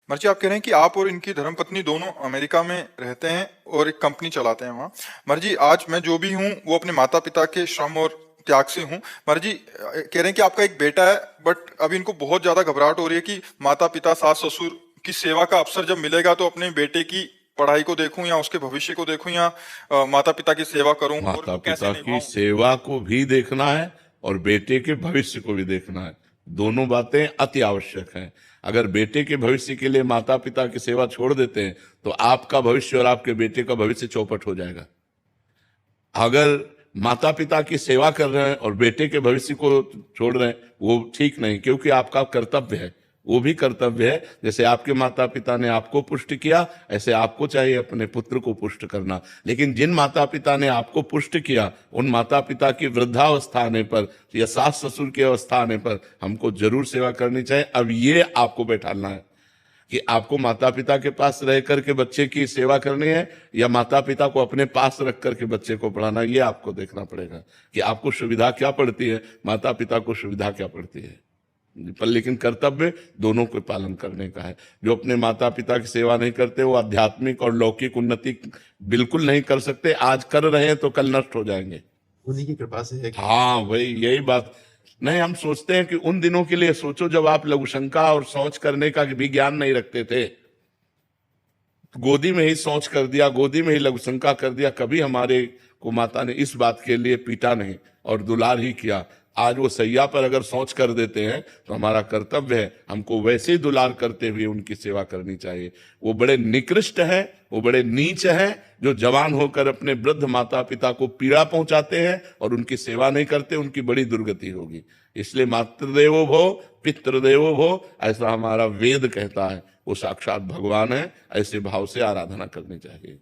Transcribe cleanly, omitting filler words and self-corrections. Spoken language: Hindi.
मर्जी, आप कह रहे हैं कि आप और इनकी धर्मपत्नी दोनों अमेरिका में रहते हैं और एक कंपनी चलाते हैं वहाँ। मर्जी, आज मैं जो भी हूँ वो अपने माता पिता के श्रम और त्याग से हूँ। मर्जी, कह रहे हैं कि आपका एक बेटा है, बट अभी इनको बहुत ज्यादा घबराहट हो रही है कि माता पिता सास ससुर की सेवा का अवसर जब मिलेगा तो अपने बेटे की पढ़ाई को देखूं या उसके भविष्य को देखूं या माता पिता की सेवा करूं और माता वो कैसे पिता की निभाऊं। सेवा को भी देखना है और बेटे के भविष्य को भी देखना है। दोनों बातें अति आवश्यक हैं। अगर बेटे के भविष्य के लिए माता पिता की सेवा छोड़ देते हैं तो आपका भविष्य और आपके बेटे का भविष्य चौपट हो जाएगा। अगर माता पिता की सेवा कर रहे हैं और बेटे के भविष्य को छोड़ रहे हैं, वो ठीक नहीं, क्योंकि आपका कर्तव्य है, वो भी कर्तव्य है। जैसे आपके माता पिता ने आपको पुष्ट किया, ऐसे आपको चाहिए अपने पुत्र को पुष्ट करना। लेकिन जिन माता पिता ने आपको पुष्ट किया, उन माता पिता की वृद्धावस्था आने पर या सास ससुर की अवस्था आने पर हमको जरूर सेवा करनी चाहिए। अब ये आपको बैठाना है कि आपको माता पिता के पास रह करके बच्चे की सेवा करनी है या माता पिता को अपने पास रख करके बच्चे को पढ़ाना। ये आपको देखना पड़ेगा कि आपको सुविधा क्या पड़ती है, माता पिता को सुविधा क्या पड़ती है। पर लेकिन कर्तव्य दोनों को पालन करने का है। जो अपने माता पिता की सेवा नहीं करते वो आध्यात्मिक और लौकिक उन्नति बिल्कुल नहीं कर सकते। आज कर रहे हैं तो कल नष्ट हो जाएंगे। उन्हीं की कृपा से है। हाँ भाई, यही बात नहीं। हम सोचते हैं कि उन दिनों के लिए सोचो जब आप लघुशंका और शौच करने का भी ज्ञान नहीं रखते थे, गोदी में ही शौच कर दिया, गोदी में ही लघुशंका कर दिया। कभी हमारे को माता ने इस बात के लिए पीटा नहीं और दुलार ही किया। आज वो सैया पर अगर शौच कर देते हैं तो हमारा कर्तव्य है हमको वैसे ही दुलार करते हुए उनकी सेवा करनी चाहिए। वो बड़े निकृष्ट हैं, वो बड़े नीच हैं जो जवान होकर अपने वृद्ध माता पिता को पीड़ा पहुंचाते हैं और उनकी सेवा नहीं करते। उनकी बड़ी दुर्गति होगी। इसलिए मातृदेवो भव पितृदेवो भव, ऐसा हमारा वेद कहता है। वो साक्षात भगवान है। ऐसे भाव से आराधना करनी चाहिए।